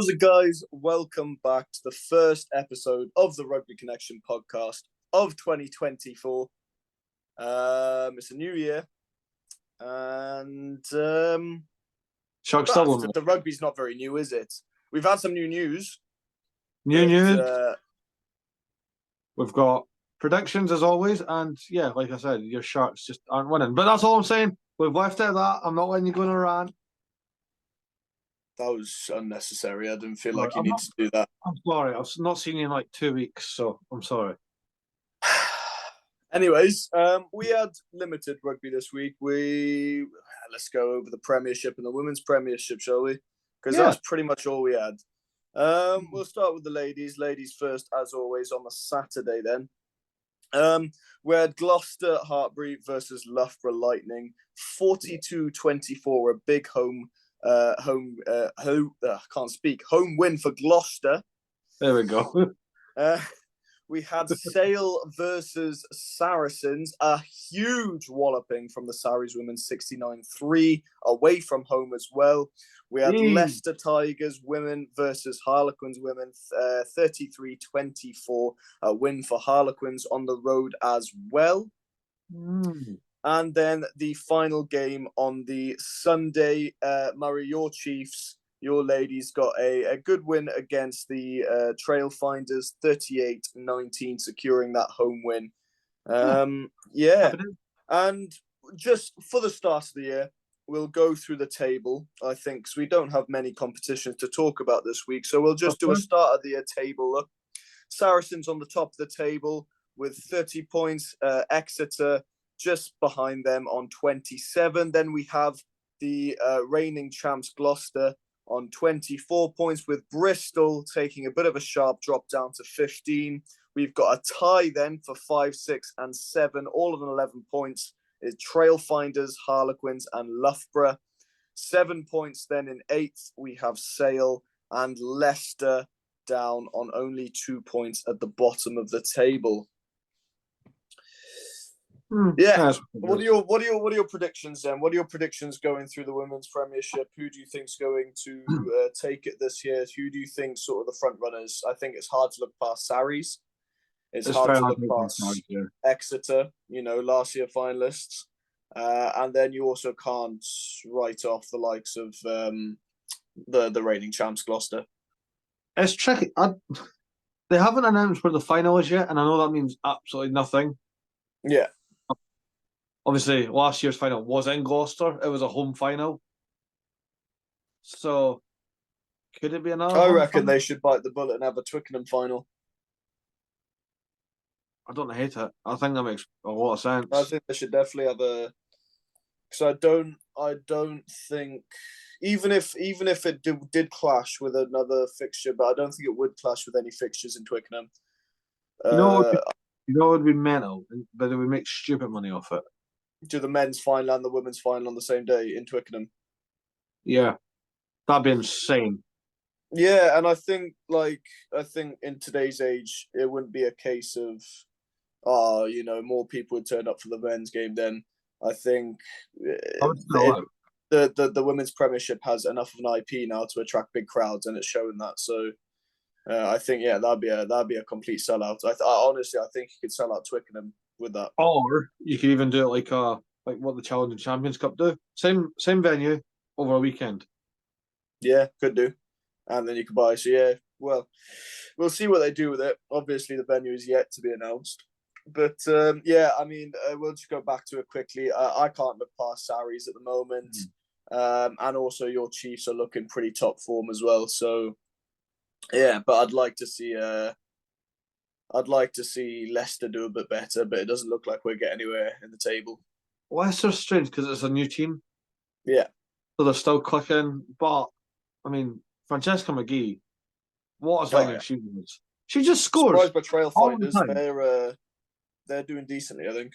How's it, guys? Welcome back to the first episode of the Rugby Connection podcast of 2024. It's a new year, and Shock still the rugby's not very new, is it? We've had some new news. News. We've got predictions as always, and yeah, like I said, your Sharks just aren't winning. But that's all I'm saying. We've left it at that. I'm not letting you go on a rant. That was unnecessary. I didn't feel like you need to do that. I'm sorry. I've not seen you in like 2 weeks, so I'm sorry. Anyways, we had limited rugby this week. Let's go over the Premiership and the Women's Premiership, shall we? Because that's pretty much all we had. We'll start with the ladies. Ladies first, as always, on the Saturday then. We had Gloucester Hartbury versus Loughborough Lightning. 42-24, a big home win for Gloucester. There we go. We had Sale versus Saracens, a huge walloping from the Saris women, 69-3, away from home as well. We had Leicester Tigers women versus Harlequins women, 33-24, a win for Harlequins on the road as well. And then the final game on the Sunday, Murray, your Chiefs, your ladies got a good win against the Trailfinders, 38-19, securing that home win. And just for the start of the year, we'll go through the table, I think, because we don't have many competitions to talk about this week. So we'll just do a start of the year table look. Saracens on the top of the table with 30 points, Exeter just behind them on 27. Then we have the reigning champs Gloucester on 24 points, with Bristol taking a bit of a sharp drop down to 15. We've got a tie then for 5, 6 and 7, all of them 11 points. Is Trailfinders, Harlequins and Loughborough. 7 points then in 8th. We have Sale and Leicester down on only 2 points at the bottom of the table. What are your predictions then? What are your predictions going through the Women's Premiership? Who do you think's going to take it this year? Who do you think sort of the front runners? I think it's hard to look past Saris. It's hard to look past Exeter, last year finalists. And then you also can't write off the likes of the reigning champs Gloucester. It's tricky. They haven't announced where the final is yet, and I know that means absolutely nothing. Yeah. Obviously, last year's final was in Gloucester. It was a home final. So, could it be another? I reckon they should bite the bullet and have a Twickenham final. I don't hate it. I think that makes a lot of sense. I think they should definitely have a. Because I don't think, even if it did clash with another fixture, but I don't think it would clash with any fixtures in Twickenham. What would be mental, but they would make stupid money off it. Do the men's final and the women's final on the same day in Twickenham. Yeah, that'd be insane. Yeah, and I think in today's age, it wouldn't be a case of, more people would turn up for the men's game. Then I think the women's Premiership has enough of an IP now to attract big crowds, and it's showing that. So I think that'd be a complete sellout. Honestly, I think you could sell out Twickenham with that. Or you could even do it like what the Challenge Champions Cup do. Same venue over a weekend. Yeah, could do. And then you could buy. So well, we'll see what they do with it. Obviously, the venue is yet to be announced. But we'll just go back to it quickly. I can't look past Saris at the moment. And also your Chiefs are looking pretty top form as well. So but I'd like to see Leicester do a bit better, but it doesn't look like we'll get anywhere in the table. Leicester's strange because it's a new team. Yeah. So they're still clicking. But, I mean, Francesca McGee, what a signing she was. She just scores. Surprised by Trailfinders. They're doing decently, I think.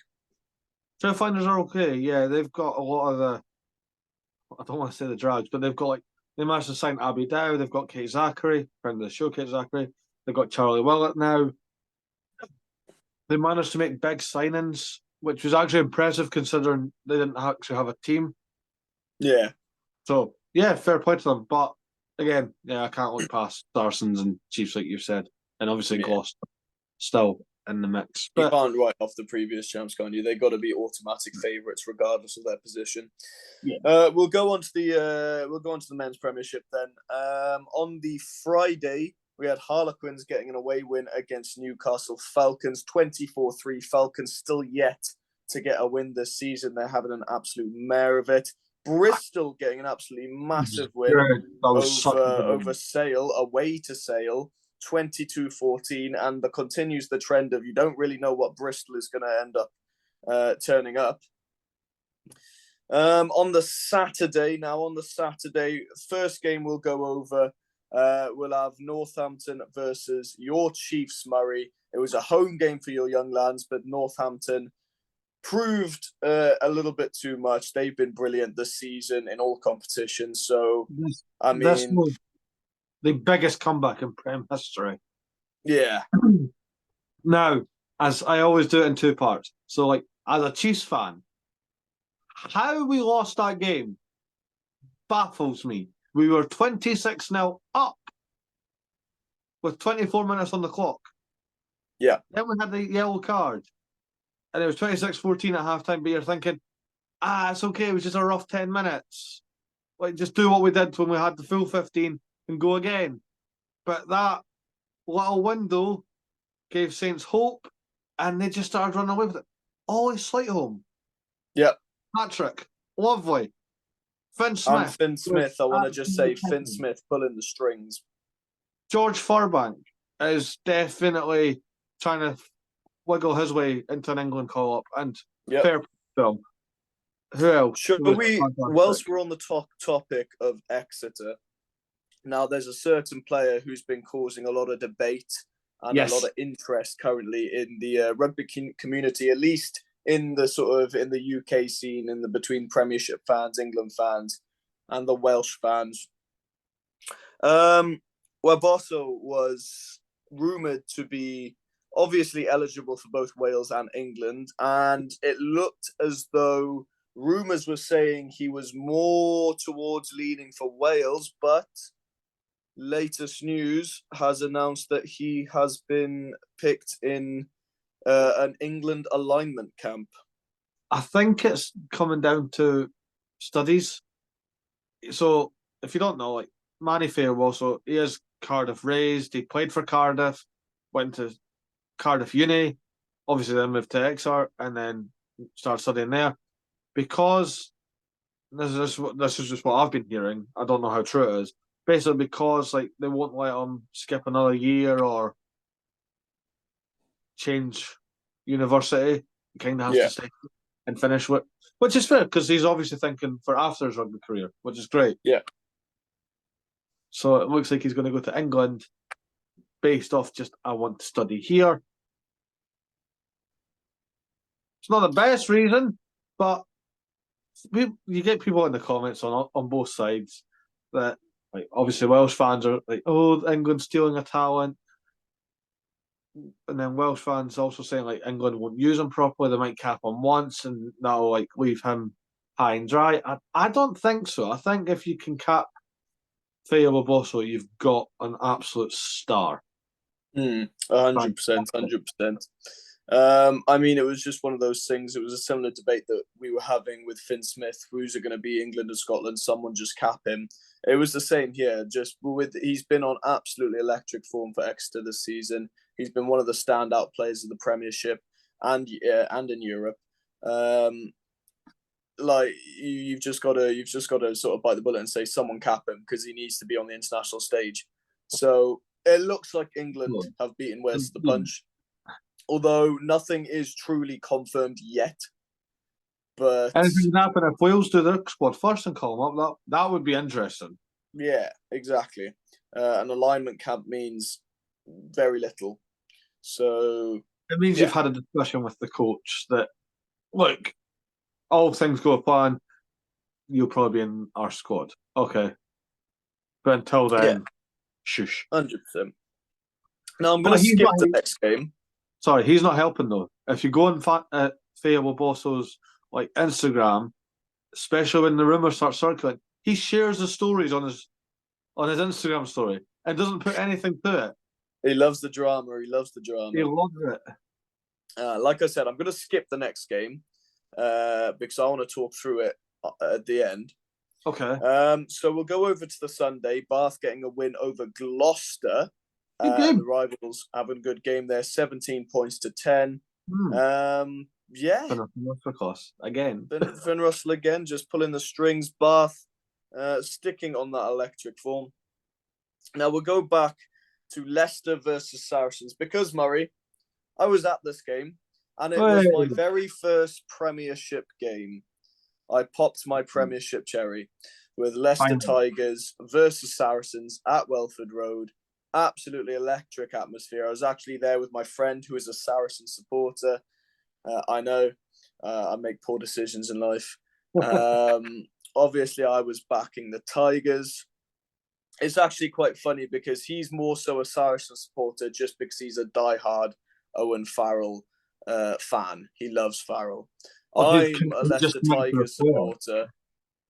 Trailfinders are okay. Yeah, they've got a lot of the, I don't want to say the drags, but they managed to sign Abby Dow. They've got Kate Zachary, friend of the show, Kate Zachary. They've got Charlie Willett now. They managed to make big signings, which was actually impressive considering they didn't actually have a team. Yeah. So, fair play to them. But again, yeah, I can't look past Saracens and Chiefs, like you've said. And obviously Yeah. Gloucester still in the mix. You But can't write off the previous champs, can't you? They've got to be automatic favourites regardless of their position. yeah. We'll go on to the men's Premiership then. On the Friday, we had Harlequins getting an away win against Newcastle Falcons, 24-3. Falcons still yet to get a win this season. They're having an absolute mare of it. Bristol getting an absolutely massive win over Sale, away to Sale, 22-14, and that continues the trend of you don't really know what Bristol is going to end up turning up. On the Saturday, first game we'll go over. We'll have Northampton versus your Chiefs, Murray. It was a home game for your young lads, but Northampton proved a little bit too much. They've been brilliant this season in all competitions. So, that's the biggest comeback in Prem history. Yeah. Now, as I always do it in two parts. So, like, as a Chiefs fan, how we lost that game baffles me. We were 26-0 up with 24 minutes on the clock. Yeah. Then we had the yellow card. And it was 26-14 at halftime, but you're thinking, it's okay, it was just a rough 10 minutes. Like, just do what we did when we had the full 15 and go again. But that little window gave Saints hope, and they just started running away with it. Ollie Slightholme. Yep. Patrick. Lovely. Finn Smith. And Finn Smith, I want to just say Finn Smith pulling the strings. George Furbank is definitely trying to wiggle his way into an England call-up, and fair film. Who else? Whilst we're on the topic of Exeter, now there's a certain player who's been causing a lot of debate and a lot of interest currently in the rugby community, at least in the UK scene, between Premiership fans, England fans, and the Welsh fans. Wabosso was rumoured to be obviously eligible for both Wales and England, and it looked as though rumours were saying he was more towards leaning for Wales, but latest news has announced that he has been picked in an England alignment camp. I think it's coming down to studies. So, if you don't know, like, Manny Fairwell, so he is Cardiff raised, he played for Cardiff, went to Cardiff Uni, obviously then moved to Exeter, and then started studying there. Because, this is just what I've been hearing, I don't know how true it is, basically because like they won't let him skip another year or change university. He kind of has to stay and finish with, which is fair because he's obviously thinking for after his rugby career, which is great. Yeah. So it looks like he's going to go to England based off just, I want to study here. It's not the best reason, but you get people in the comments on both sides that, like, obviously Welsh fans are like, oh, England's stealing a talent. And then Welsh fans also saying like England won't use him properly, they might cap him once and that'll like leave him high and dry. I don't think so. I think if you can cap Feo Bobosso, you've got an absolute star. 100%. I mean, it was just one of those things. It was a similar debate that we were having with Finn Smith. Who's it going to be, England or Scotland? Someone just cap him. It was the same here. He's been on absolutely electric form for Exeter this season. He's been one of the standout players of the Premiership and in Europe. Like you've just got to sort of bite the bullet and say someone cap him because he needs to be on the international stage. So it looks like England have beaten Wales to the punch, although nothing is truly confirmed yet. But anything can happen if Wales do their squad first and call them up. That would be interesting. Yeah, exactly. An alignment camp means very little. So it means you've had a discussion with the coach that, look, all things go to plan, you'll probably be in our squad. Okay. But until then, shush. 100%. Now I'm going to skip the next game. Sorry, he's not helping though. If you go on Feo Bobosso's like Instagram, especially when the rumours start circulating, he shares the stories on on his Instagram story and doesn't put anything to it. He loves the drama. He loves the drama. He loves it. Like I said, I'm going to skip the next game because I want to talk through it at the end. Okay. So we'll go over to the Sunday. Bath getting a win over Gloucester. Good game. The rivals having a good game there, 17 points to 10. Yeah. Finn Russell again. Finn Russell again, just pulling the strings. Bath sticking on that electric form. Now we'll go back to Leicester versus Saracens because, Murray, I was at this game and it was my very first Premiership game. I popped my Premiership cherry with Leicester Tigers versus Saracens at Welford Road. Absolutely electric atmosphere. I was actually there with my friend who is a Saracen supporter. I know I make poor decisions in life. Obviously, I was backing the Tigers. It's actually quite funny because he's more so a Saracen supporter just because he's a diehard Owen Farrell fan. He loves Farrell. I'm a Leicester Tigers supporter.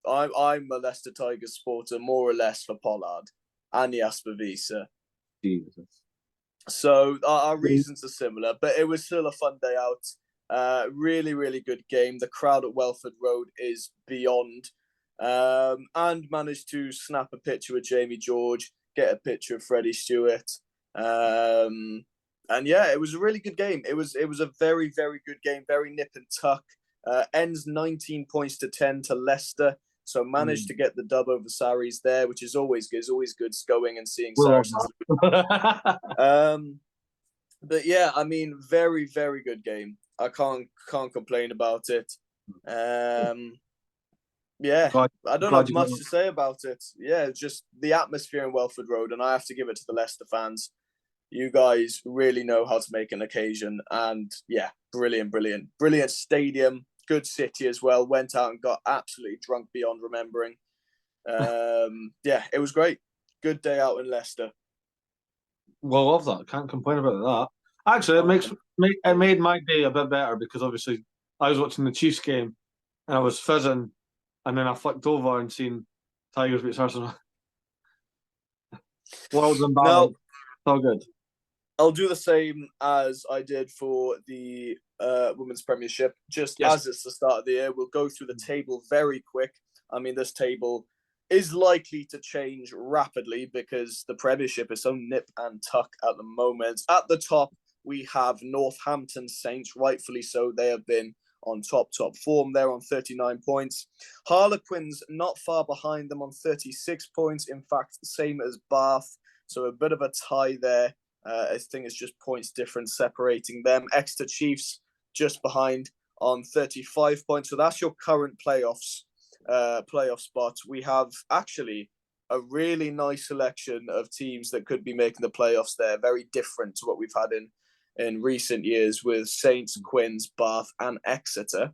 I'm a Leicester Tigers supporter more or less for Pollard and Jasper Wiese. Jesus. So our reasons are similar, but it was still a fun day out. Really, really good game. The crowd at Welford Road is beyond. And managed to snap a picture with Jamie George, get a picture of Freddie Stewart. And yeah, it was a really good game. It was a very, very good game, very nip and tuck. Ends 19 points to 10 to Leicester. So managed to get the dub over Saris there, which is always good. It's always good going and seeing Saracens. But yeah, I mean, very, very good game. I can't complain about it. Yeah, I don't have much to say about it. Yeah, just the atmosphere in Welford Road, and I have to give it to the Leicester fans. You guys really know how to make an occasion, and yeah, brilliant stadium, good city as well. Went out and got absolutely drunk beyond remembering. Yeah, it was great. Good day out in Leicester. Well, love that. Can't complain about that. Actually, it made my day a bit better because obviously I was watching the Chiefs game and I was fizzing. And then I flicked over and seen Tigers beat Saracens. Worlds and balance. So good. I'll do the same as I did for the Women's Premiership. Just as it's the start of the year, we'll go through the table very quick. I mean, this table is likely to change rapidly because the Premiership is so nip and tuck at the moment. At the top, we have Northampton Saints, rightfully so. They have been on top form. They're on 39 points. Harlequins not far behind them on 36 points. In fact, same as Bath. So a bit of a tie there. I think it's just points difference separating them. Exeter Chiefs just behind on 35 points. So that's your current playoff spot. We have actually a really nice selection of teams that could be making the playoffs there. Very different to what we've had in recent years with Saints, Quins, Bath, and Exeter.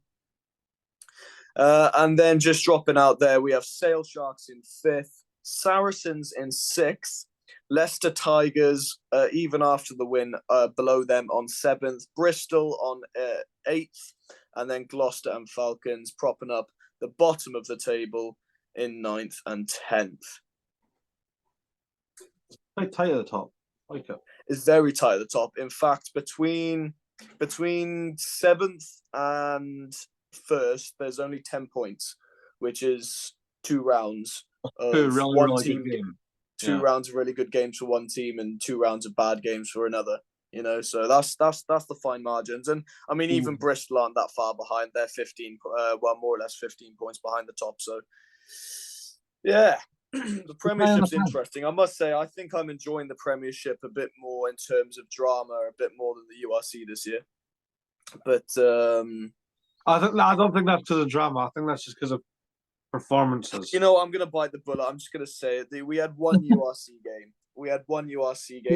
And then just dropping out there, we have Sale Sharks in 5th, Saracens in 6th, Leicester Tigers, even after the win, below them on 7th, Bristol on 8th, and then Gloucester and Falcons propping up the bottom of the table in 9th and 10th. Quite tight at the top. Like it. Is very tight at the top. In fact, between 7th and 1st, there's only 10 points, which is 2 rounds of one team. Two rounds of really good games for one team and 2 rounds of bad games for another. You know, so that's the fine margins. And I mean, even Bristol aren't that far behind. They're 15, more or less 15 points behind the top. So yeah. The Premiership's interesting. I must say, I think I'm enjoying the Premiership a bit more in terms of drama, a bit more than the URC this year. But I don't think that's because of drama. I think that's just because of performances. You know, I'm going to bite the bullet. I'm just going to say it. We had one URC game.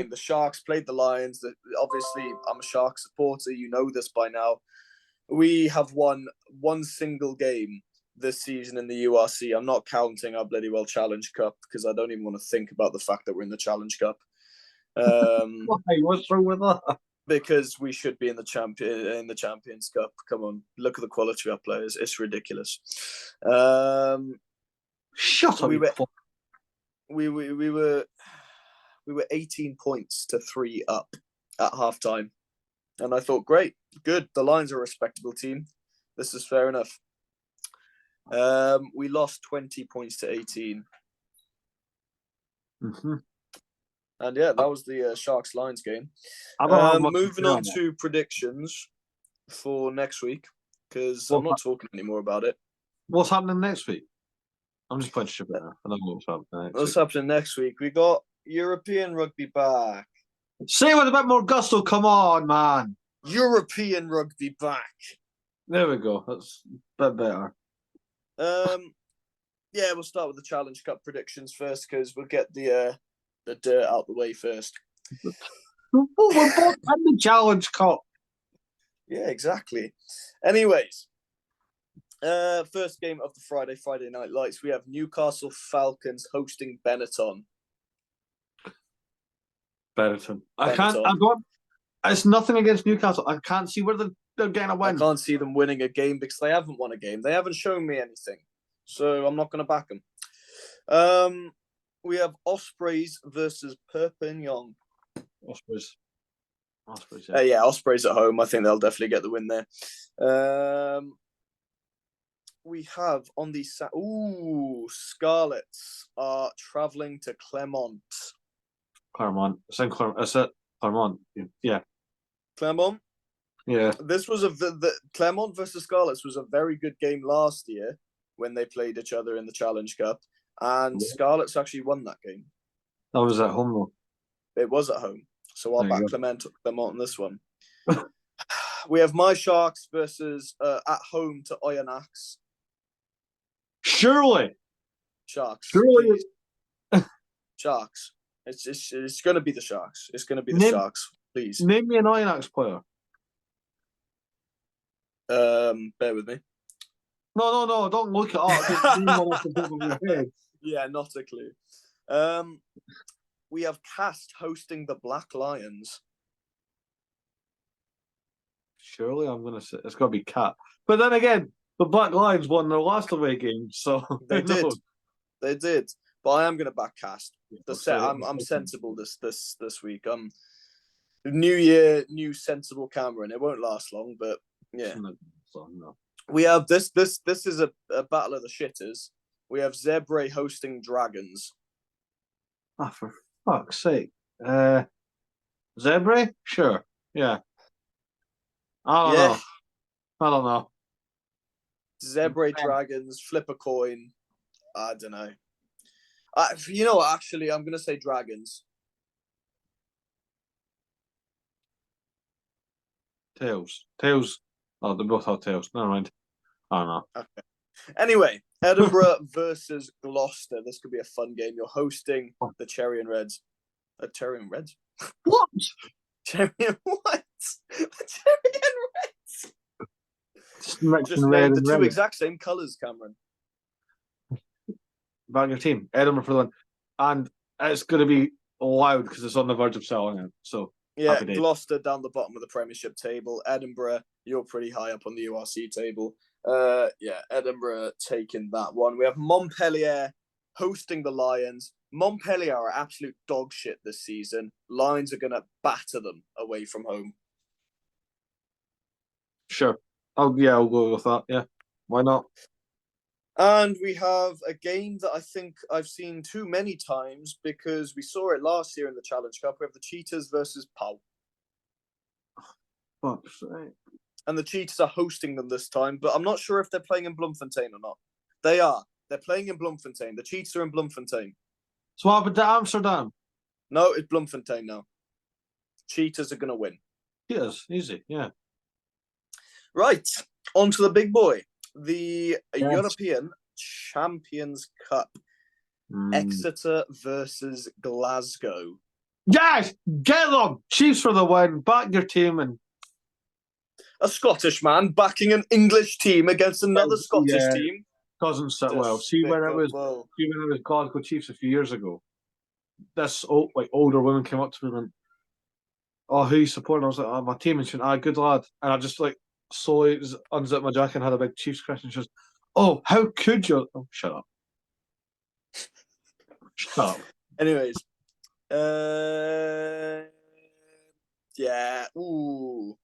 The Sharks played the Lions. Obviously, I'm a Sharks supporter. You know this by now. We have won one single game this season in the URC. I'm not counting our bloody well Challenge Cup because I don't even want to think about the fact that we're in the Challenge Cup. What's wrong with that? Because we should be in the Champions Cup. Come on, look at the quality of our players. It's ridiculous. Shut up. we were 18 points to 3 up at halftime, and I thought, great, good. The Lions are a respectable team. This is fair enough. We lost 20 points to 18. Mm-hmm. And yeah, that was the Sharks Lions game. Moving on to predictions for next week, because I'm not talking anymore about it. What's happening next week? I'm just playing stupid now. I don't know what's happening next What's happening next week? We got European rugby back. Say it with a bit more gusto. Come on, man. European rugby back. There we go. That's a bit better. Yeah, we'll start with the Challenge Cup predictions first, because we'll get the dirt out the way first. We're both in the Challenge Cup. Yeah, exactly. Anyways, first game of the Friday Night Lights, we have Newcastle Falcons hosting Benetton. It's nothing against Newcastle. I can't see where they're getting a win. I can't see them winning a game because they haven't won a game. They haven't shown me anything, so I'm not going to back them. We have Ospreys versus Perpignan. Ospreys. Yeah, Ospreys at home. I think they'll definitely get the win there. We have on the Scarlets are travelling to Clermont. Clermont. Is it Clermont? Yeah. Clermont. Yeah. This was the Clermont versus Scarlets was a very good game last year when they played each other in the Challenge Cup, and Scarlets actually won that game. That was at home though. It was at home, so I'll back Clermont on this one. We have my Sharks versus at home to Oyonnax. Surely. Sharks. Surely. Sharks. It's going to be the Sharks. It's going to be the Sharks. Please. Name me an Oyonnax player. Bear with me. No. Don't look it up. Just name one off the top of your head. Yeah, not a clue. We have Cast hosting the Black Lions. Surely I'm going to say it's going to be Cat. But then again, the Black Lions won their last away game, so they did. But I am going to back Cast. I'm sensible this week. New year, new sensible Cameron. It won't last long, but yeah. No. We have this is a battle of the shitters. We have Zebre hosting Dragons. Ah, for fuck's sake. Zebre? Sure. Yeah. I don't know. Zebre Dragons, flip a coin. I don't know. You know what, actually, I'm going to say Dragons. Tails. Oh, they both have tails. Never mind. I don't know. Okay. Anyway, Edinburgh versus Gloucester. This could be a fun game. You're hosting the Cherry and Reds. Cherry and Reds? What? Cherry and what? Cherry and Reds. Just red the two exact same colours, Cameron. Back your team. Edinburgh for the win. And it's going to be loud because it's on the verge of selling out. So yeah, Gloucester down the bottom of the Premiership table. Edinburgh, you're pretty high up on the URC table. Yeah, Edinburgh taking that one. We have Montpellier hosting the Lions. Montpellier are absolute dog shit this season. Lions are going to batter them away from home. Sure. I'll go with that. Yeah. Why not? And we have a game that I think I've seen too many times because we saw it last year in the Challenge Cup. We have the Cheetahs versus Pau. Fuck's sake. And the Cheetahs are hosting them this time, but I'm not sure if they're playing in Bloemfontein or not. They are. They're playing in Bloemfontein. The Cheetahs are in Bloemfontein. So what happened to Amsterdam? No, it's Bloemfontein now. Cheetahs are going to win. Cheetahs, easy, yeah. Right, on to the big boy. The European Champions Cup. Exeter versus Glasgow. Yes, get them! Chiefs for the win. Back your team and a Scottish man backing an English team against another Scottish team. Doesn't sit well. See when it was Glasgow Chiefs a few years ago. This older woman came up to me and went, "Oh, who you supporting?" I was like, "Oh, my team." And she went, good lad." And I just slowly unzipped my jacket and had a big Chiefs crest. And she goes, "Oh, how could you?" Oh, shut up. Shut up. Anyways, yeah,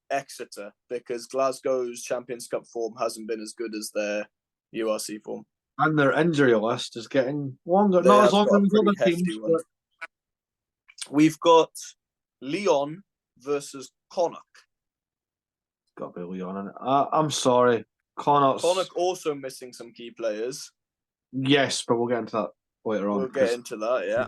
Exeter, because Glasgow's Champions Cup form hasn't been as good as their URC form. And their injury list is getting longer. They Not have as long got a as pretty other teams, hefty one. but We've got Leon versus Connacht. got to be Leon in it. I'm sorry. Connacht also missing some key players. Yes, but we'll get into that later on. We'll get into that, yeah.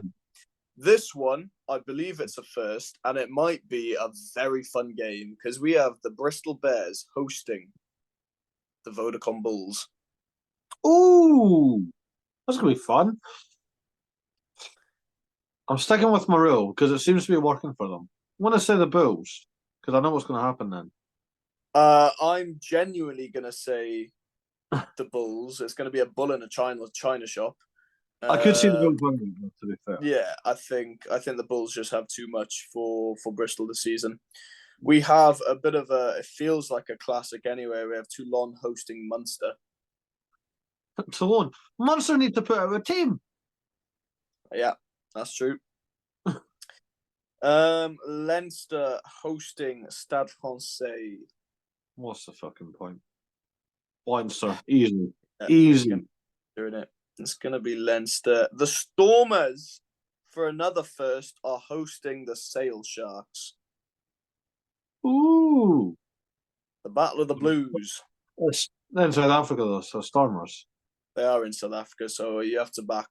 This one, I believe it's a first, and it might be a very fun game because we have the Bristol Bears hosting the Vodacom Bulls. Ooh, that's going to be fun. I'm sticking with my rule because it seems to be working for them. I want to say the Bulls because I know what's going to happen then. I'm genuinely going to say the Bulls. It's going to be a bull in a China shop. I could see the Bulls winning, to be fair. Yeah, I think the Bulls just have too much for Bristol this season. We have a bit of it feels like a classic anyway. We have Toulon hosting Munster. Toulon. Munster need to put out a team. Yeah, that's true. Leinster hosting Stade Francais. What's the fucking point? Leinster, easy. Yeah, Easy. Doing it. It's going to be Leinster. The Stormers, for another first, are hosting the Sale Sharks. Ooh. The Battle of the Blues. They're in South Africa, though, so Stormers. They are in South Africa, so you have to back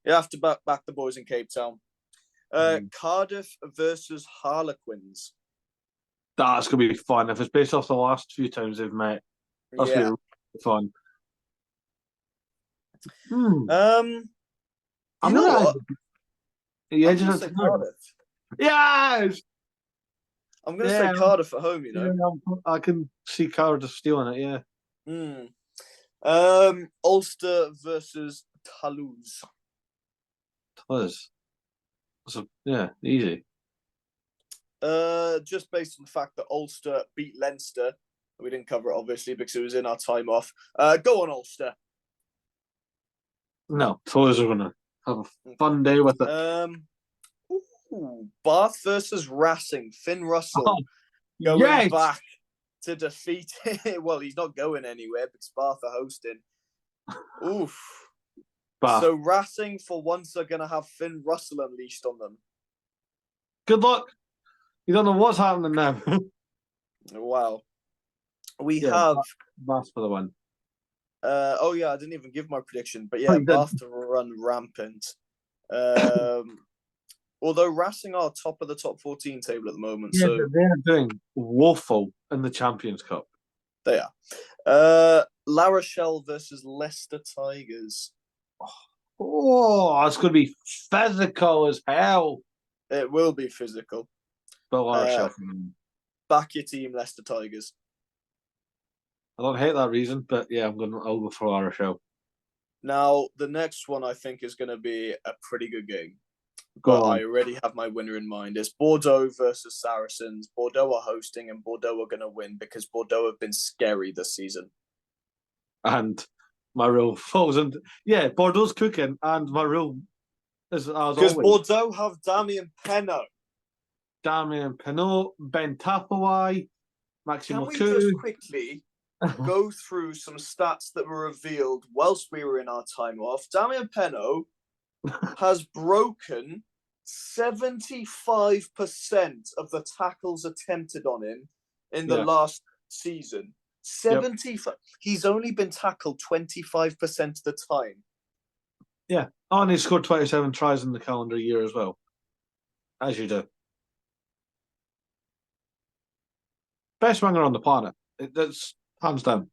the boys in Cape Town. Cardiff versus Harlequins. That's going to be fun. If it's based off the last few times they've met, that's going to be fun. I'm gonna say Cardiff. Yes. I'm gonna say Cardiff at home. Yeah, I can see Cardiff stealing it. Yeah. Ulster versus Toulouse. Toulouse. So yeah, easy. Just based on the fact that Ulster beat Leinster, we didn't cover it obviously because it was in our time off. Go on, Ulster. No, Toulouse are gonna have a fun day with it. Bath versus Racing. Finn Russell going back to defeat. Well, he's not going anywhere because Bath are hosting. Oof. Bath. So Racing for once are gonna have Finn Russell unleashed on them. Good luck. You don't know what's happening now. Wow. We have Bath for the win. I didn't even give my prediction, but yeah, Bath to run rampant. Although Racing are top of the top 14 table at the moment. Yeah, so they're doing woeful in the Champions Cup. They are. La Rochelle versus Leicester Tigers. Oh, it's going to be physical as hell. It will be physical. But La Rochelle. Back your team, Leicester Tigers. I don't hate that reason, but yeah, I'll go for La Rochelle. Now, the next one I think is going to be a pretty good game. But I already have my winner in mind. It's Bordeaux versus Saracens. Bordeaux are hosting and Bordeaux are going to win because Bordeaux have been scary this season. And my rule falls into... Yeah, Bordeaux's cooking and my rule is as always. Because Bordeaux have Damien Penaud. Ben Tapawai, Maximo Can we just quickly go through some stats that were revealed whilst we were in our time off? Damien Penaud has broken 75% of the tackles attempted on him in the last season. 75. Yep. He's only been tackled 25% of the time. Yeah. Oh, and he scored 27 tries in the calendar year as well. As you do. Best winger on the planet. That's hands down.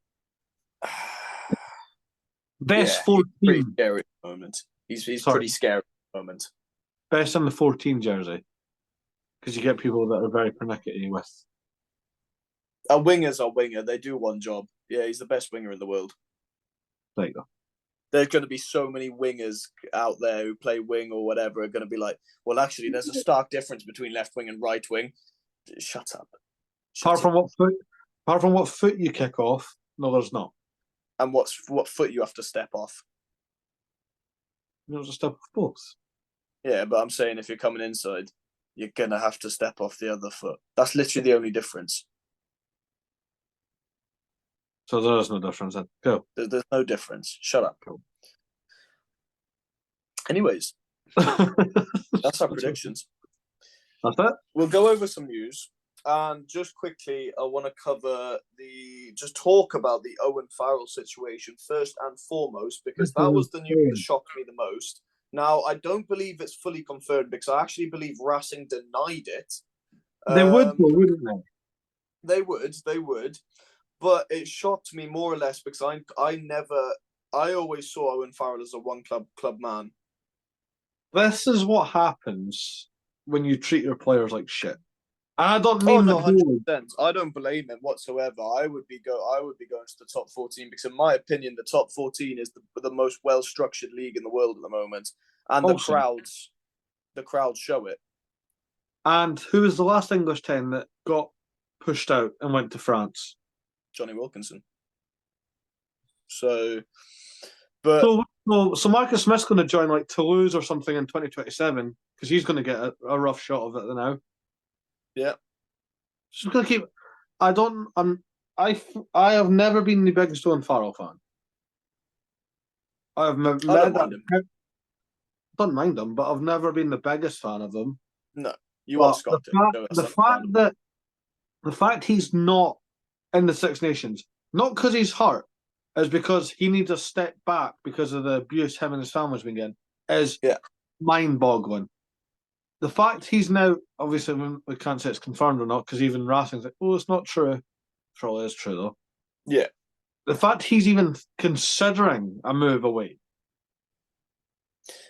Best 14. Pretty scary at the moment. He's pretty scary at the moment. Best in the 14 jersey. Because you get people that are very pernickety with. Our wingers are winger. They do one job. Yeah, he's the best winger in the world. There you go. There's going to be so many wingers out there who play wing or whatever are going to be like, well, actually, there's a stark difference between left wing and right wing. Shut up. Apart from what foot you kick off, no, there's not. And what foot you have to step off. There's a step off both. Yeah, but I'm saying if you're coming inside, you're gonna have to step off the other foot. That's literally the only difference. So there is no difference then. Cool. There's no difference. Shut up. Cool. Anyways, that's our predictions. That's it. We'll go over some news. And just quickly, I want to talk about the Owen Farrell situation first and foremost, because that was the news that shocked me the most. Now, I don't believe it's fully confirmed because I actually believe Racing denied it. They would, wouldn't they? They would. But it shocked me more or less because I always saw Owen Farrell as a one club man. This is what happens when you treat your players like shit. I don't mean 100%. I don't blame him whatsoever. I would be going to the top 14 because, in my opinion, the top 14 is the most well structured league in the world at the moment, and the crowds show it. And who was the last English 10 that got pushed out and went to France? Johnny Wilkinson. So Marcus Smith's going to join like Toulouse or something in 2027 because he's going to get a rough shot of it now. Yeah. She's going to keep. I have never been the biggest Owen Farrell fan. I don't mind him, but I've never been the biggest fan of him. No, you are Scottish. The fact he's not in the Six Nations, not because he's hurt, is because he needs a step back because of the abuse him and his family's been getting, is mind-boggling. The fact he's now, obviously, we can't say it's confirmed or not because even Racing's like, oh, it's not true. Probably is true, though. Yeah. The fact he's even considering a move away.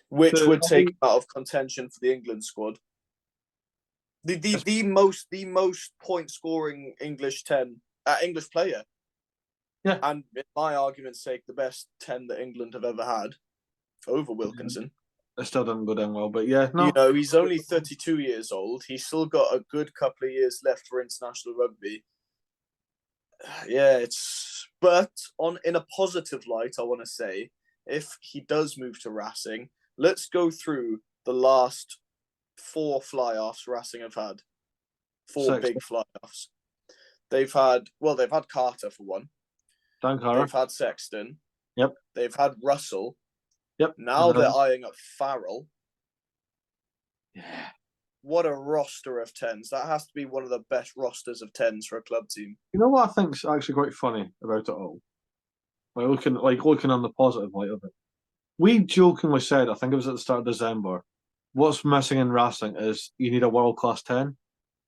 Which would take him out of contention for the England squad. The most point-scoring English player. Yeah. And in my argument's sake, the best 10 that England have ever had over Wilkinson. It still didn't go down well, but yeah. No. You know, he's only 32 years old. He's still got a good couple of years left for international rugby. Yeah, but in a positive light, I want to say, if he does move to Racing, let's go through the last 4 fly-offs Racing have had. 4 big fly-offs. They've had Carter for one. They've had Sexton. Yep. They've had Russell. Yep. Now they're eyeing up Farrell. Yeah. What a roster of 10s. That has to be one of the best rosters of 10s for a club team. You know what I think's actually quite funny about it all? Looking on the positive light of it. We jokingly said, I think it was at the start of December, what's missing in Racing is you need a world-class 10.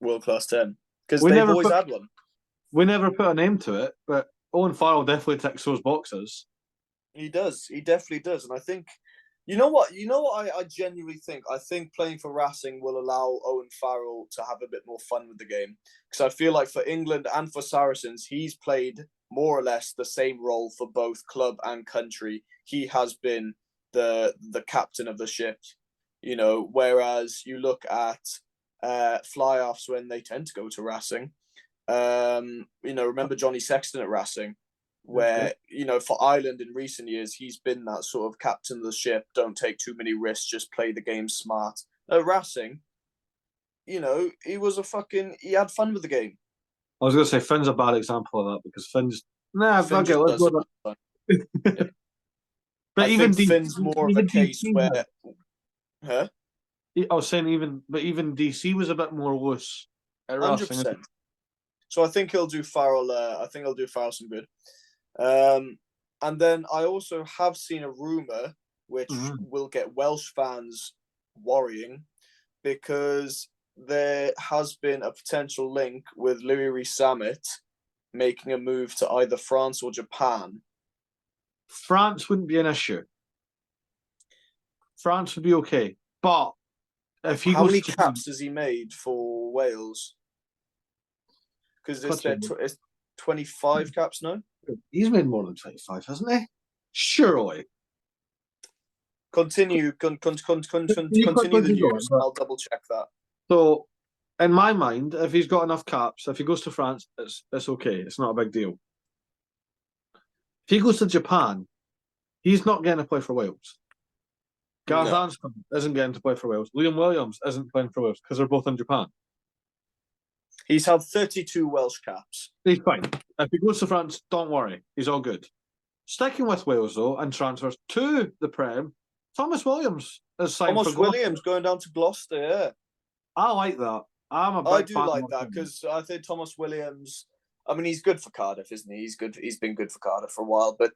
World-class 10. Because they've always had one. We never put a name to it, but Owen Farrell definitely ticks those boxes. He does. He definitely does. And I think, you know what I genuinely think? I think playing for Racing will allow Owen Farrell to have a bit more fun with the game. Because I feel like for England and for Saracens, he's played more or less the same role for both club and country. He has been the captain of the ship, you know, whereas you look at fly-offs when they tend to go to Racing. You know, remember Johnny Sexton at Racing, where, you know, for Ireland in recent years, he's been that sort of captain of the ship, don't take too many risks, just play the game smart. At Racing, you know, he had fun with the game. I was going to say Finn's a bad example of that because Finn's... Let's go that. Yeah. But I even think Finn's more of a case where... Huh? I was saying even DC was a bit more loose at Racing. 100%. So I think he'll do Farrell. I think he'll do Farrell some good. And then I also have seen a rumor which will get Welsh fans worrying because there has been a potential link with Louis Rees-Zammit making a move to either France or Japan. France wouldn't be an issue. France would be okay, but if he how goes many to caps has he made for Wales? Because it's 25 caps now. He's made more than 25, hasn't he? Surely. Continue the news. I'll double check that. So, in my mind, if he's got enough caps, if he goes to France, it's okay. It's not a big deal. If he goes to Japan, he's not getting to play for Wales. Gareth No. Anscombe isn't getting to play for Wales. Liam Williams isn't playing for Wales because they're both in Japan. He's had 32 Welsh caps. He's fine. If he goes to France, don't worry. He's all good. Sticking with Wales, though, and transfers to the Prem, Thomas Williams is signed Thomas for Gloucester. Williams going down to Gloucester, yeah. I like that. I do like that because I think Thomas Williams. I mean, he's good for Cardiff, isn't he? He's good. He's been good for Cardiff for a while, but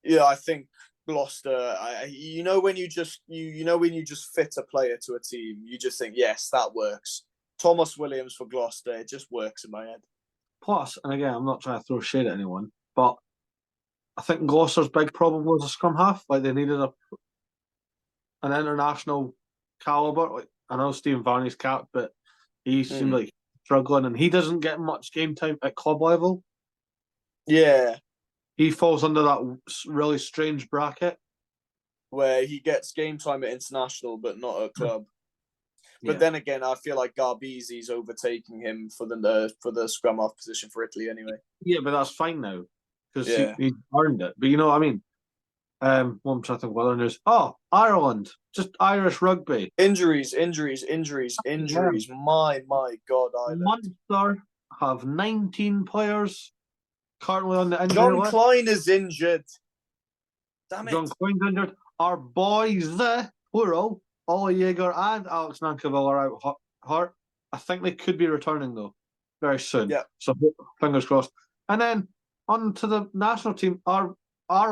yeah, I think Gloucester. You know when you just when you just fit a player to a team, you just think yes, that works. Thomas Williams for Gloucester, it just works in my head. Plus, and again, I'm not trying to throw shade at anyone, but I think Gloucester's big problem was a scrum half. Like they needed an international caliber. Like I know Stephen Varney's capped, but he seemed like struggling, and he doesn't get much game time at club level. Yeah, he falls under that really strange bracket where he gets game time at international, but not at club. But then again, I feel like Garbeezy's overtaking him for the scrum half position for Italy anyway. Yeah, but that's fine now because he earned it. But you know what I mean? What I'm trying to think of other news. Oh, Ireland, just Irish rugby. Injuries. My God, Ireland. Munster have 19 players currently on the injury John list. Klein is injured. Damn it. John Klein's injured. Our boys, the plural, Ollie Jaeger and Alex Nankivell are out hurt. I think they could be returning though very soon. Yeah. So fingers crossed. And then on to the national team. Our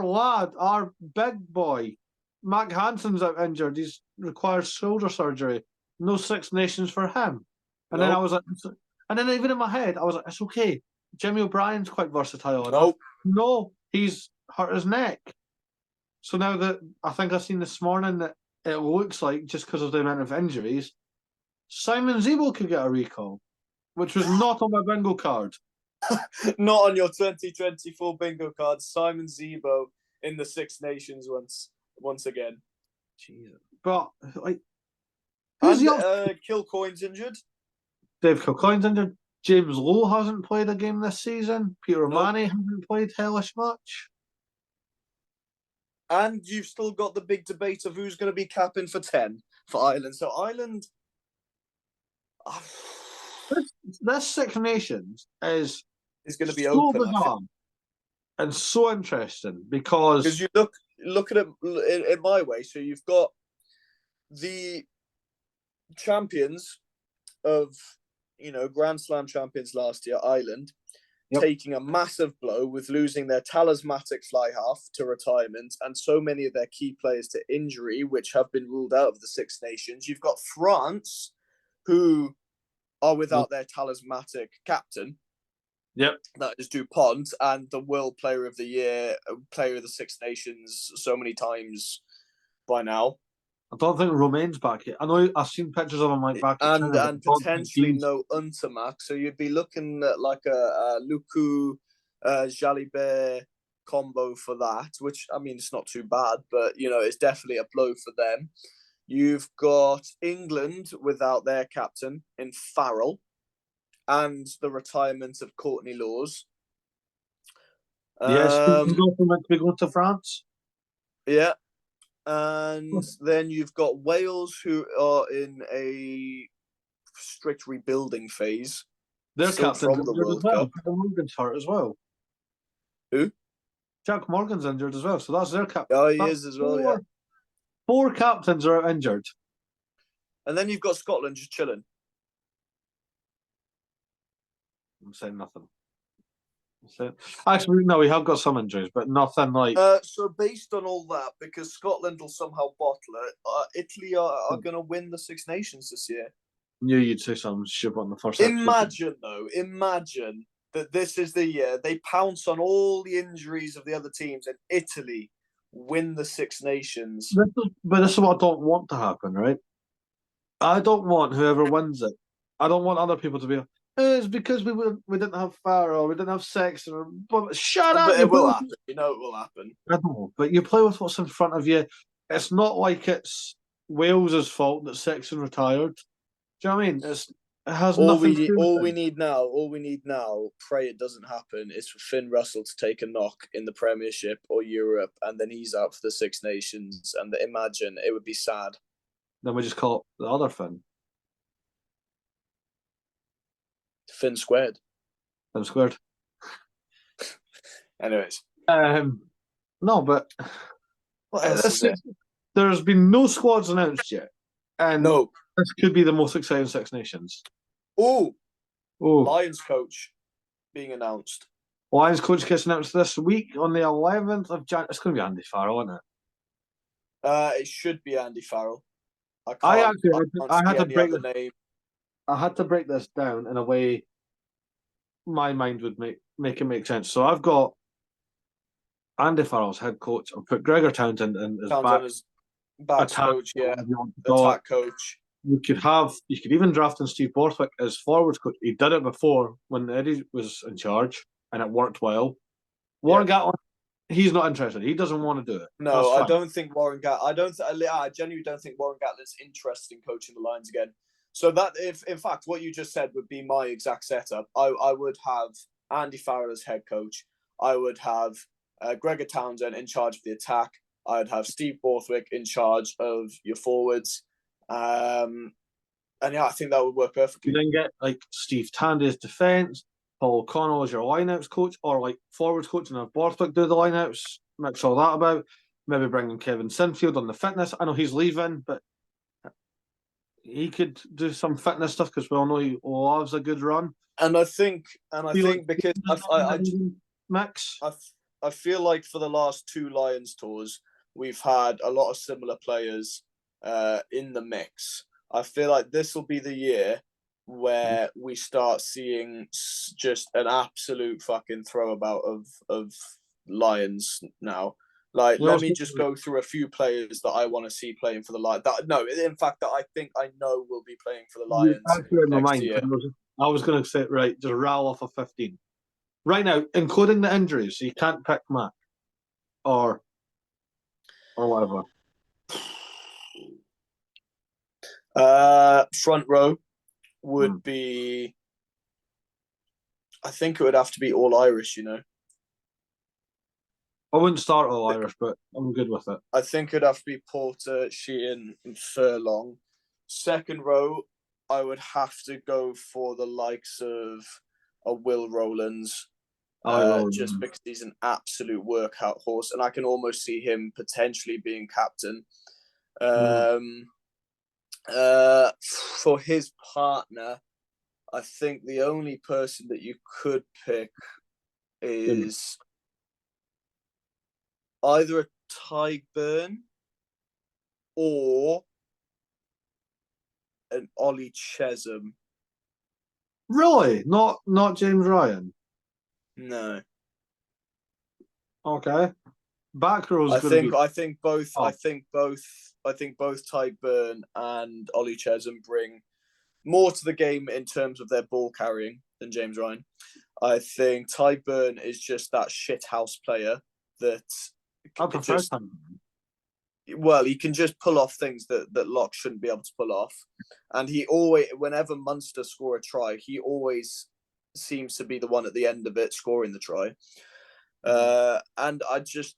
lad, our big boy, Mac Hansen's out injured. He requires shoulder surgery. No Six Nations for him. And then I was like, and then even in my head, I was like, it's okay. Jimmy O'Brien's quite versatile enough. No, he's hurt his neck. So now that I think I've seen this morning that it looks like, just because of the amount of injuries, Simon Zebo could get a recall, which was not on my bingo card. Not on your 2024 bingo card. Simon Zebo in the Six Nations once again. Jesus. But like, who's Kilcoyne's injured? Dave Kilcoyne's injured. James Lowe hasn't played a game this season. Peter O'Mahony hasn't played hellish much. And you've still got the big debate of who's going to be capping for 10 for Ireland. So Ireland... This Six Nations is going to be so open, bizarre and so interesting because you look at it in my way. So you've got the champions of, Grand Slam champions last year, Ireland, taking a massive blow with losing their talismanic fly half to retirement and so many of their key players to injury, which have been ruled out of the Six Nations. You've got France, who are without their talismanic captain. That is DuPont, and the World Player of the Year, Player of the Six Nations so many times by now. I don't think Romaine's back yet. I know I've seen pictures of him like back and potentially no Untermac. So you'd be looking at like a Luku Jalibert combo for that, which I mean it's not too bad, but it's definitely a blow for them. You've got England without their captain in Farrell, and the retirement of Courtney Laws. Yes, meant to be going to France. Yeah. And then you've got Wales, who are in a strict rebuilding phase. Their captain from the World Cup. Jack Morgan's hurt as well. Who? Jack Morgan's injured as well, so that's their captain. Oh, he is as well, yeah. 4 captains are out injured. And then you've got Scotland just chilling. I'm saying nothing. Actually, no, we have got some injuries, but nothing like... So based on all that, because Scotland will somehow bottle it, Italy are going to win the Six Nations this year. Knew you'd say something stupid on the first episode. Imagine that this is the year they pounce on all the injuries of the other teams and Italy win the Six Nations. But this is what I don't want to happen, right? I don't want whoever wins it. I don't want other people to be... It's because we didn't have Farrell, we didn't have Sexton. But shut up! But it will happen. It will happen. I know, but you play with what's in front of you. It's not like it's Wales's fault that Sexton retired. Do you know what I mean? It has All nothing to we do with we him. need now, pray it doesn't happen, is for Finn Russell to take a knock in the Premiership or Europe, and then he's out for the Six Nations. And imagine, it would be sad. Then we just call it the other Finn. Finn squared. Finn squared. Anyways, no, but what else is there? there's been no squads announced yet, and No. this could be the most exciting Six Nations. Oh, Oh, Lions coach being announced. Lions coach gets announced this week on the 11th of January. It's going to be Andy Farrell, isn't it? It should be Andy Farrell. I can't had to any break other name. I had to break this down in a way my mind would make it make sense. So I've got Andy Farrell's head coach. I've put Gregor Townsend in as Backs attack coach, yeah. So Attack coach. you could even draft in Steve Borthwick as forwards coach. He did it before when Eddie was in charge, and it worked well. Warren Gatland, he's not interested. He doesn't want to do it. No, I don't think Warren Gatland. I genuinely don't think Warren Gatland's interested in coaching the Lions again. So that, if in fact what you just said would be my exact setup, I would have Andy Farrell as head coach. I would have Gregor Townsend in charge of the attack. I'd have Steve Borthwick in charge of your forwards. And yeah, I think that would work perfectly. You then get like Steve Tandy's defence, Paul O'Connell as your lineouts coach, or like forwards coach, and have Borthwick do the lineouts. Mix all that about. Maybe bring in Kevin Sinfield on the fitness. I know he's leaving, but he could do some fitness stuff because we all know he loves a good run. And I think because Max, I feel like for the last two Lions tours, we've had a lot of similar players in the mix. I feel like this will be the year where we start seeing just an absolute fucking throwabout of Lions now. Like, let me just go through a few players that I want to see playing for the Lions. In fact, that I think I know will be playing for the Lions next year. I was going to say, right, just rattle off a 15. Right now, including the injuries, so you can't pick Mac or whatever. Front row would be. I think it would have to be all Irish, you know. I wouldn't start all Irish, but I'm good with it. I think it'd have to be Porter, Sheehan, and Furlong. Second row, I would have to go for the likes of a Will Rowlands. Just because he's an absolute workout horse, and I can almost see him potentially being captain. For his partner, I think the only person that you could pick is either a Tyburn or an Ollie Chesham. Really? Not James Ryan? No. Okay. Back row's I think both Tyburn and Ollie Chesham bring more to the game in terms of their ball carrying than James Ryan. I think Tyburn is just that shithouse player that he can just pull off things that Locke shouldn't be able to pull off. And he always, whenever Munster score a try, he always seems to be the one at the end of it scoring the try. And I just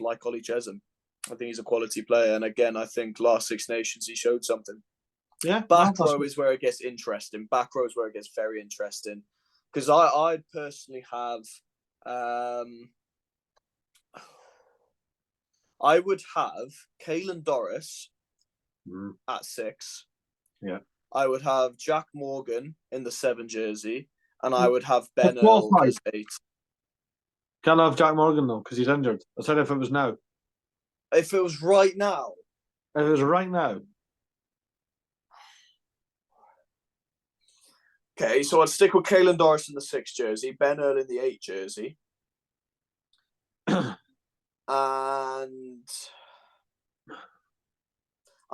like Ollie Chesham. I think he's a quality player, and again, I think last Six Nations he showed something. Yeah, back row is where it gets interesting. Back row is where it gets very interesting, because I personally have, I would have Caelan Doris at 6. Yeah, I would have Jack Morgan in the 7 jersey, and I would have Ben Earl as 8. Can't have Jack Morgan though because he's injured. I said if it was now. If it was right now. If it was right now. Okay, so I'd stick with Caelan Doris in the 6 jersey, Ben Earl in the 8 jersey. And I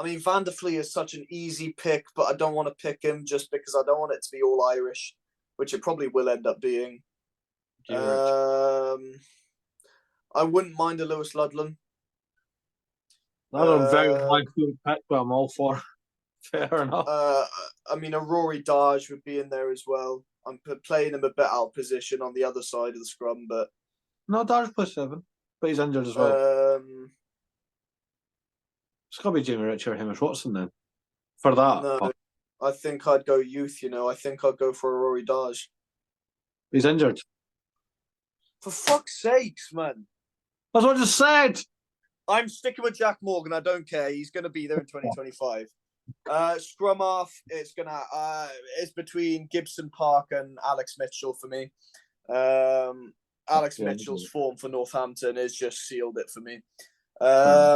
mean, Van der Vliet is such an easy pick, but I don't want to pick him just because I don't want it to be all Irish, which it probably will end up being. I wouldn't mind a Lewis Ludlam. That's a very high field pick, but I'm all for. Fair enough. I mean, a Rory Darge would be in there as well. I'm playing him a bit out of position on the other side of the scrum, but No, Darge plays 7, but he's injured as well. It's got to be Jamie Ritchie or Hamish Watson then. For that. No, I think I'd go youth, I think I'd go for a Rory Darge. He's injured. For fuck's sakes, man. That's what I just said. I'm sticking with Jack Morgan. I don't care. He's going to be there in 2025. Scrum half, it's between Gibson Park and Alex Mitchell for me. Alex Mitchell's form for Northampton is just sealed it for me.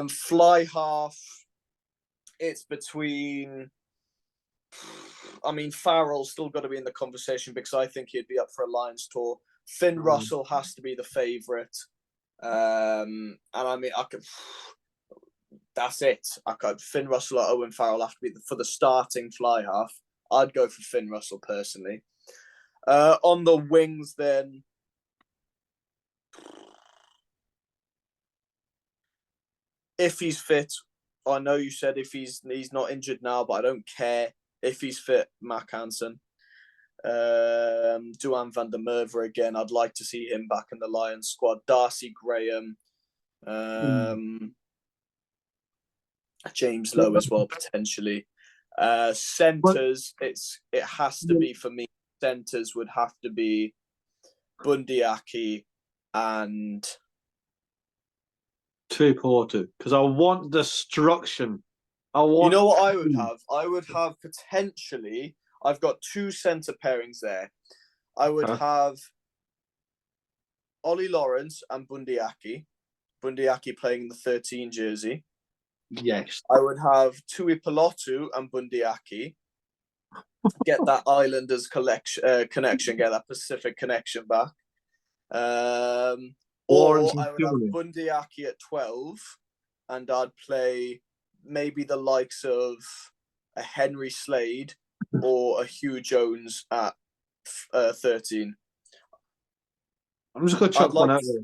Fly half, it's between. I mean, Farrell's still got to be in the conversation because I think he'd be up for a Lions tour. Finn Russell has to be the favourite. And I mean, that's it. Finn Russell or Owen Farrell have to be for the starting fly half. I'd go for Finn Russell personally. On the wings, then, if he's fit, I know you said if he's not injured now, but I don't care. If he's fit, Mac Hansen. Duan van der Merwe again. I'd like to see him back in the Lions squad. Darcy Graham. James Lowe as well, potentially. Centres, it has to be for me. Centres would have to be Bundyaki and Tuipulotu, because I want destruction. You know what I would have? I would have potentially. I've got 2 centre pairings there. I would have Ollie Lawrence and Bundyaki. Bundyaki playing in the 13 jersey. Yes. I would have Tuipulotu and Bundyaki. Get that Islanders connection, get that Pacific connection back. Or I would have Bundyaki at 12, and I'd play maybe the likes of a Henry Slade or a Hugh Jones at 13. I'm just going to chuck one out there.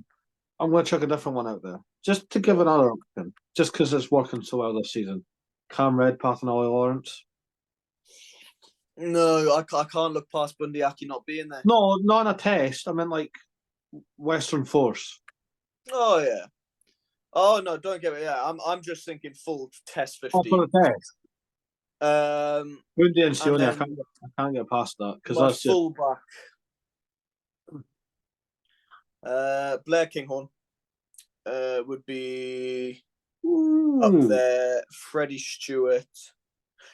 I'm going to chuck a different one out there. Just to give another option. Just because it's working so well this season. Cam Redpath and Ollie Lawrence. No, I can't look past Bundyaki not being there. No, not in a test. I mean, like, Western Force. Oh, yeah. Oh, no, don't get me. Yeah, I'm just thinking full test 15. Oh, for the test. Bundy and Sione, then I can't get past that. Because my that's fullback. Blair Kinghorn would be up there. Freddie Stewart.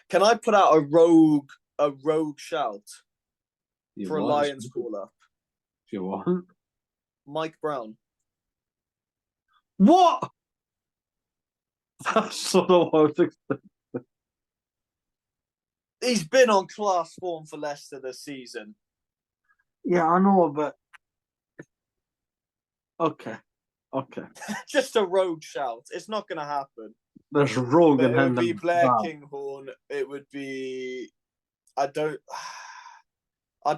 Can I put out a rogue shout for a Lions call-up? If you want. Mike Brown. What? That's sort of what I was expecting. He's been on class form for Leicester this season. Yeah, I know, but okay. Just a rogue shout. It's not going to happen. There's rogue in him. It would be Blair Kinghorn. It would be. I'd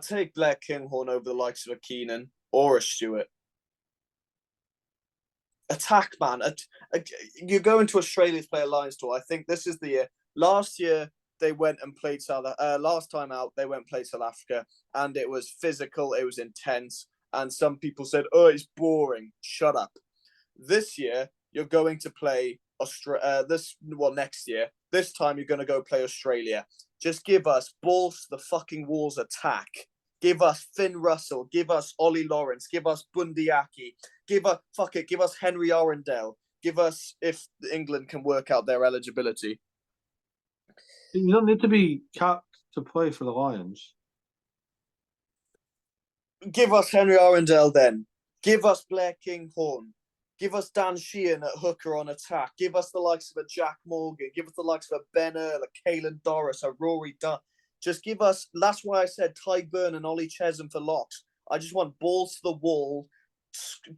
take Blair Kinghorn over the likes of a Keenan or a Stewart. Attack, man. You're going to Australia to play a Lions tour. I think this is the year. Last year, they went and played last time out, they went and played South Africa, and it was physical, it was intense, and some people said, oh, it's boring. Shut up. This year, you're going to play next year. This time, you're going to go play Australia. Just give us balls to the fucking walls attack. Give us Finn Russell. Give us Ollie Lawrence. Give us Bundyaki. Give us Henry Orendale. Give us, if England can work out their eligibility. You don't need to be capped to play for the Lions. Give us Henry Orendale then. Give us Blair Kinghorn. Give us Dan Sheehan at hooker on attack. Give us the likes of a Jack Morgan. Give us the likes of a Ben Earl, a Caelan Doris, a Rory Dunn. Just give us, that's why I said Ty Burn and Ollie Chesham for locks. I just want balls to the wall,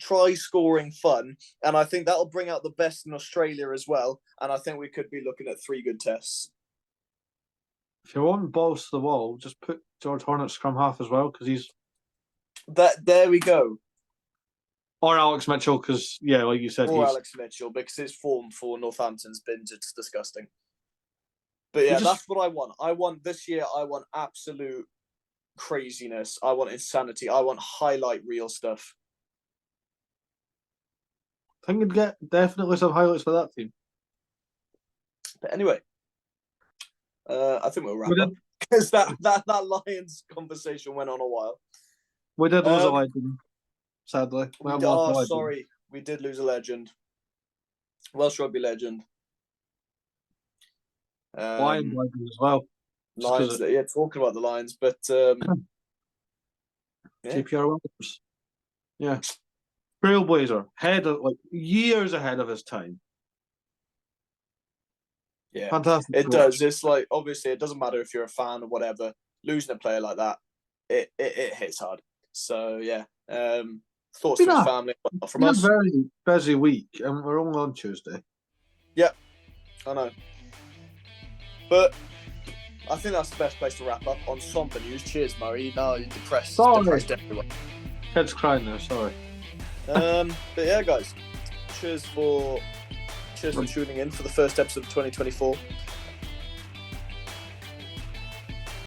try scoring fun, and I think that'll bring out the best in Australia as well, and I think we could be looking at 3 good tests. If you want balls to the wall, just put George Horne at scrum half as well, because he's... There we go. Or Alex Mitchell, because, yeah, like you said, Alex Mitchell, because his form for Northampton's been just disgusting. But yeah, that's what I want. I want this year. I want absolute craziness. I want insanity. I want highlight reel stuff. I think you'd get definitely some highlights for that team. But anyway, I think we'll wrap up because that Lions conversation went on a while. We did lose a legend, sadly. Sorry, we did lose a legend. Welsh rugby legend. Lions legend as well. Lions, yeah, talking about the Lions, but PWR Williams. Yeah. Trailblazer, years ahead of his time. Yeah, fantastic. It does. It's like, obviously, it doesn't matter if you're a fan or whatever. Losing a player like that, it hits hard. So yeah, thoughts to his family from us. A very busy week, and we're only on Tuesday. Yeah, I know. But I think that's the best place to wrap up on somber news. Cheers, Murray. Now you're depressed. Depressed everyone. Kid's crying there. Sorry. But yeah, guys, cheers for tuning in for the first episode of 2024.